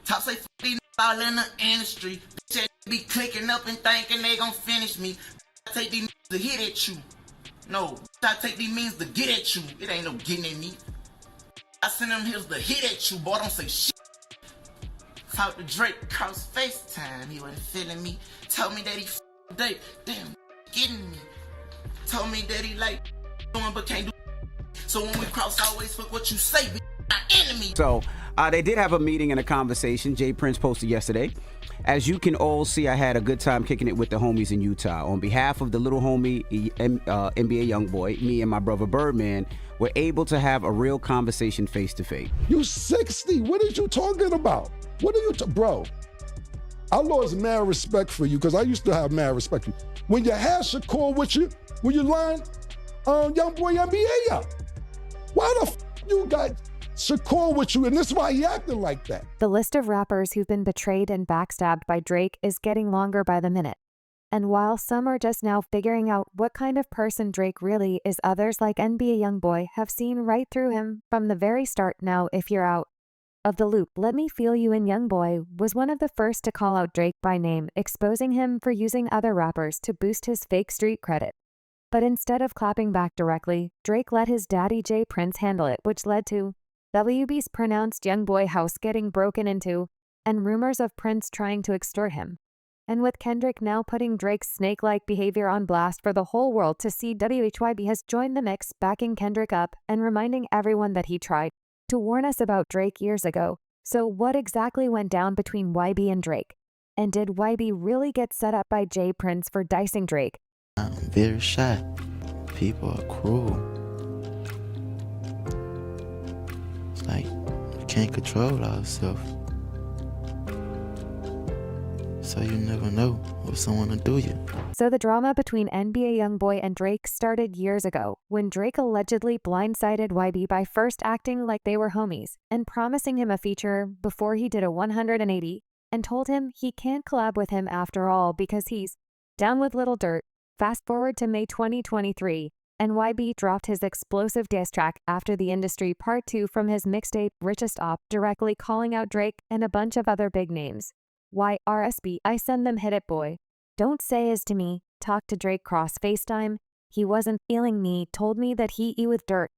Top say fuck these all in the industry. Bitch be clicking up and thinking they gon' finish me. I take these to hit at you. No, I take these means to get at you. It ain't no getting at me. I send them hills to hit at you, boy. Don't say shit. Talk to Drake cross FaceTime. He wasn't feeling me. Told me that he date. Damn, getting me. Told me that he like doing but can't do. So when we cross, always fuck what you say. Be my enemy. So they did have a meeting and a conversation. Jay Prince posted yesterday. As you can all see, I had a good time kicking it with the homies in Utah. On behalf of the little homie, NBA Youngboy, me and my brother Birdman were able to have a real conversation face to face. You 60. What are you talking about? What are you, bro? I lost mad respect for you because I used to have mad respect for you. When you had Shakur with you, when you lined Youngboy NBA up, why the f you got Shakur with you, and this is why he acting like that? The list of rappers who've been betrayed and backstabbed by Drake is getting longer by the minute. And while some are just now figuring out what kind of person Drake really is, others like NBA Youngboy have seen right through him from the very start. Now, if you're out of the loop, Let Me Feel You in Youngboy was one of the first to call out Drake by name, exposing him for using other rappers to boost his fake street credit. But instead of clapping back directly, Drake let his daddy Jay Prince handle it, which led to WB's pronounced Youngboy house getting broken into and rumors of Prince trying to extort him. And with Kendrick now putting Drake's snake-like behavior on blast for the whole world to see, WHYB has joined the mix, backing Kendrick up and reminding everyone that he tried to warn us about Drake years ago. So what exactly went down between YB and Drake? And did YB really get set up by Jay Prince for dicing Drake? I'm very shy. People are cruel. It's like we can't control ourselves. So you never know what someone will do you. So the drama between NBA Youngboy and Drake started years ago when Drake allegedly blindsided YB by first acting like they were homies and promising him a feature before he did a 180 and told him he can't collab with him after all because he's down with Little Dirt. Fast forward to May 2023, and YB dropped his explosive diss track After the Industry Part 2 from his mixtape Richest Op, directly calling out Drake and a bunch of other big names. Why RSB, I send them hit it boy. Don't say is to me, talk to Drake cross FaceTime. He wasn't feeling me, told me that he eat with dirt.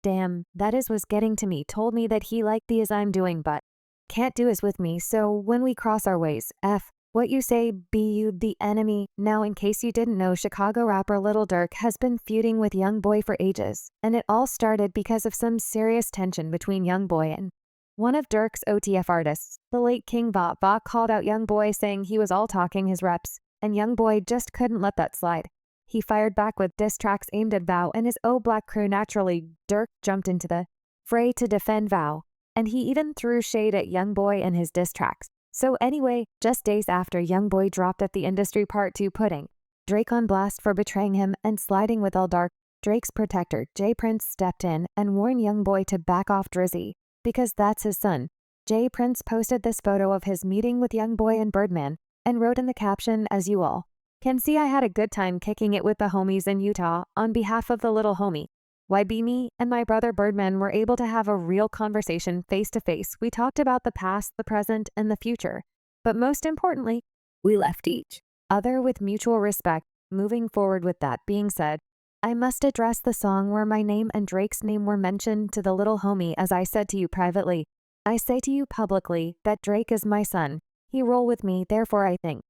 Damn, that is was getting to me, told me that he liked the as I'm doing but can't do is with me, so when we cross our ways, F. What you say, be you the enemy. Now, in case you didn't know, Chicago rapper Lil Durk has been feuding with Youngboy for ages, and it all started because of some serious tension between Youngboy and one of Durk's OTF artists. The late King Va called out Youngboy saying he was all talking his reps, and Youngboy just couldn't let that slide. He fired back with diss tracks aimed at Vow and his O Black crew. Naturally, Durk jumped into the fray to defend Vow, and he even threw shade at Youngboy and his diss tracks. So anyway, just days after Youngboy dropped At the Industry Part 2, putting Drake on blast for betraying him and sliding with L Dark, Drake's protector Jay Prince stepped in and warned Youngboy to back off Drizzy, because that's his son. Jay Prince posted this photo of his meeting with Youngboy and Birdman, and wrote in the caption, as you all can see, I had a good time kicking it with the homies in Utah on behalf of the little homie. YB, me and my brother Birdman were able to have a real conversation face to face. We talked about the past, the present, and the future. But most importantly, we left each other with mutual respect. Moving forward, with that being said, I must address the song where my name and Drake's name were mentioned. To the little homie, as I said to you privately, I say to you publicly that Drake is my son. He roll with me, therefore I think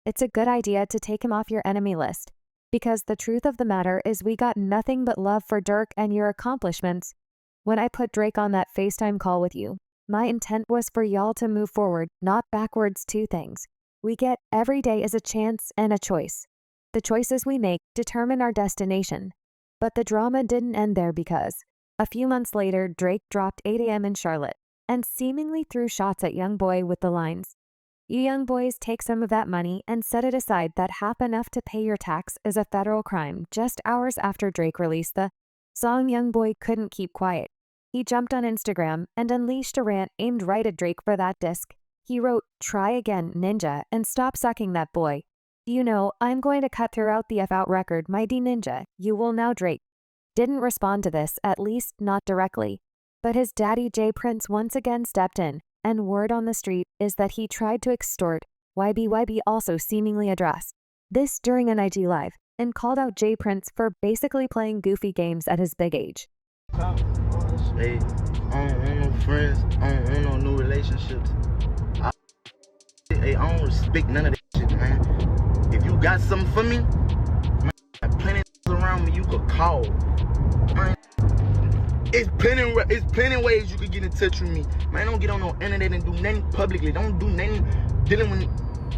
it's a good idea to take him off your enemy list. Because the truth of the matter is we got nothing but love for Durk and your accomplishments. When I put Drake on that FaceTime call with you, my intent was for y'all to move forward, not backwards. Two things we get every day is a chance and a choice. The choices we make determine our destination. But the drama didn't end there, because a few months later, Drake dropped 8 a.m. in Charlotte and seemingly threw shots at Youngboy with the lines, "You young boys take some of that money and set it aside. That half enough to pay your tax is a federal crime." Just hours after Drake released the song, Youngboy couldn't keep quiet. He jumped on Instagram and unleashed a rant aimed right at Drake for that disc. He wrote, "Try again, ninja, and stop sucking that boy. You know, I'm going to cut throughout the F out record, my D ninja. You will now." Drake didn't respond to this, at least not directly. But his daddy Jay Prince once again stepped in, and word on the street is that he tried to extort YB also seemingly addressed this during an IG live and called out J Prince for basically playing goofy games at his big age. Hey, I don't want no friends. I don't want no new relationships. I don't respect none of that shit, man. If you got something for me, man, plenty of around me you could call. Man, it's plenty ways you could get in touch with me. Man, don't get on no internet and do nothing publicly. Don't do nothing dealing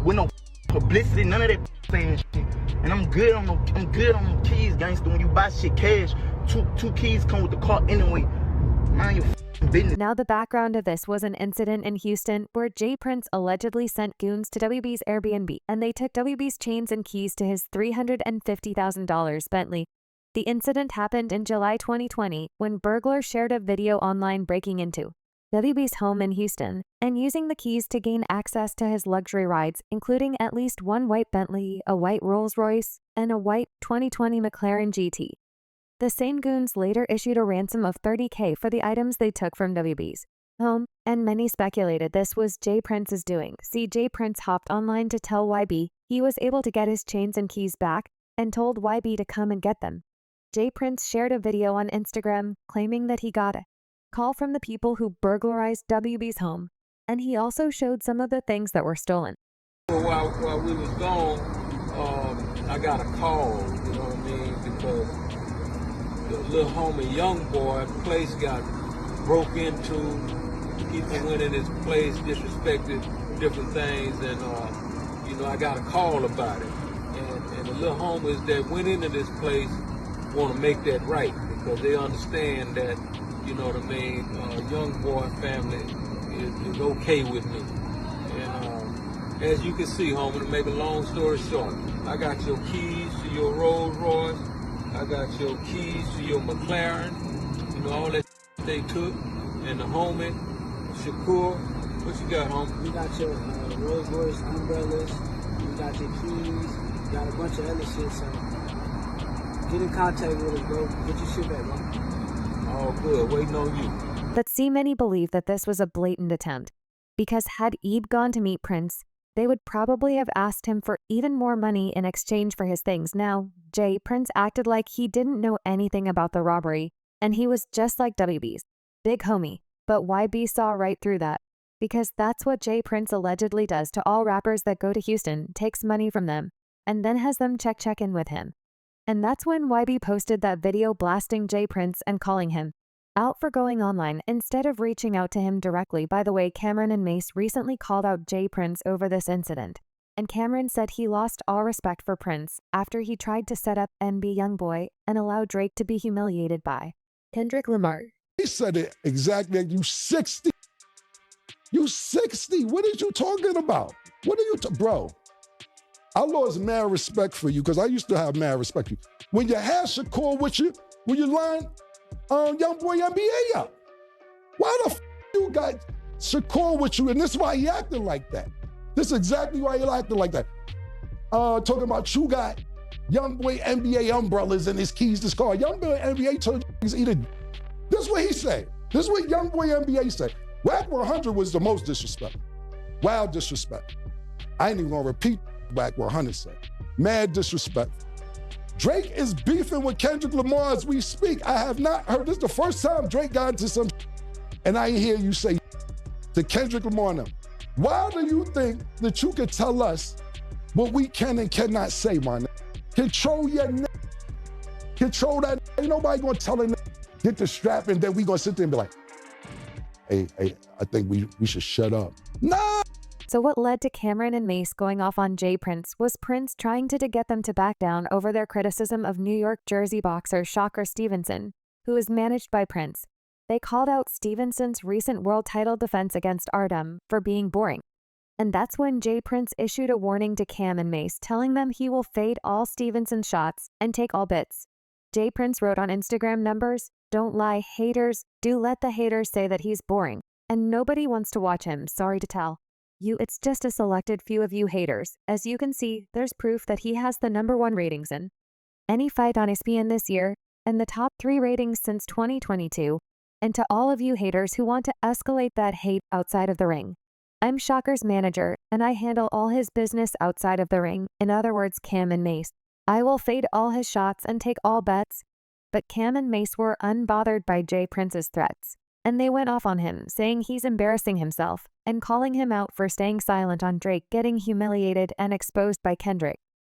with no publicity, none of that saying shit. And I'm good on them keys, gangster. When you buy shit cash, two keys come with the car anyway. Mind your business. Now, the background of this was an incident in Houston where J Prince allegedly sent goons to WB's Airbnb and they took WB's chains and keys to his $350,000 Bentley. The incident happened in July 2020 when burglars shared a video online breaking into WB's home in Houston and using the keys to gain access to his luxury rides, including at least one white Bentley, a white Rolls-Royce, and a white 2020 McLaren GT. The same goons later issued a ransom of $30K for the items they took from WB's home, and many speculated this was J Prince's doing. See, J Prince hopped online to tell YB he was able to get his chains and keys back and told YB to come and get them. J Prince shared a video on Instagram claiming that he got a call from the people who burglarized WB's home, and he also showed some of the things that were stolen. While we was gone, I got a call, you know what I mean, because the little homie Youngboy place got broke into. People went in his place, disrespected different things, and I got a call about it. And the little homies that went into this place want to make that right because they understand that, you know what I mean, Youngboy family is okay with me. And as you can see, homie, to make a long story short, I got your keys to your Rolls Royce, I got your keys to your McLaren, you know, all that they took, and the homie, Shakur, what you got, homie? We got your Rolls Royce umbrellas, we got your keys, we got a bunch of other shit, so get in contact with us, bro. Get your shit back, bro. All good, waiting on you. But see, many believe that this was a blatant attempt, because had Ebe gone to meet Prince, they would probably have asked him for even more money in exchange for his things. Now, J Prince acted like he didn't know anything about the robbery, and he was just like WB's big homie. But YB saw right through that, because that's what J Prince allegedly does to all rappers that go to Houston, takes money from them, and then has them check in with him. And that's when YB posted that video blasting J Prince and calling him out for going online instead of reaching out to him directly. By the way, Cameron and Mase recently called out J Prince over this incident, and Cameron said he lost all respect for Prince after he tried to set up NBA Youngboy and allow Drake to be humiliated by Kendrick Lamar. He said it exactly. You 60. You 60. What are you talking about? What are you, bro? I lost mad respect for you because I used to have mad respect for you. When you had Shakur with you, when you line Youngboy NBA up, why the you got Shakur with you? And this is why he acting like that. This is exactly why he acting like that. Talking about you got Youngboy NBA umbrellas and his keys to his car. Youngboy NBA told you he's eating. This is what he said. This is what Youngboy NBA said. Whack 100 was the most disrespect. Wild disrespect. I ain't even gonna repeat Whack 100 said. Mad disrespect. Drake is beefing with Kendrick Lamar as we speak. I have not heard, this is the first time Drake got into some and I hear you say to Kendrick Lamar now. Why do you think that you could tell us what we can and cannot say, man? Control your control that. Ain't nobody gonna tell him get the strap and then we gonna sit there and be like, hey, I think we should shut up. Nah. So what led to Cameron and Mase going off on J Prince was Prince trying to get them to back down over their criticism of New York Jersey boxer Shocker Stevenson, who is managed by Prince. They called out Stevenson's recent world title defense against Ardem for being boring. And that's when J Prince issued a warning to Cam and Mase, telling them he will fade all Stevenson's shots and take all bits. J Prince wrote on Instagram numbers, "Don't lie, haters. Do let the haters say that he's boring. And nobody wants to watch him, sorry to tell. It's just a selected few of you haters. As you can see, there's proof that he has the #1 ratings in any fight on ESPN this year, and the top 3 ratings since 2022. And to all of you haters who want to escalate that hate outside of the ring. I'm Shocker's manager, and I handle all his business outside of the ring, in other words, Cam and Mase. I will fade all his shots and take all bets. But Cam and Mase were unbothered by J Prince's threats, and they went off on him, saying he's embarrassing himself, and calling him out for staying silent on Drake getting humiliated and exposed by Kendrick.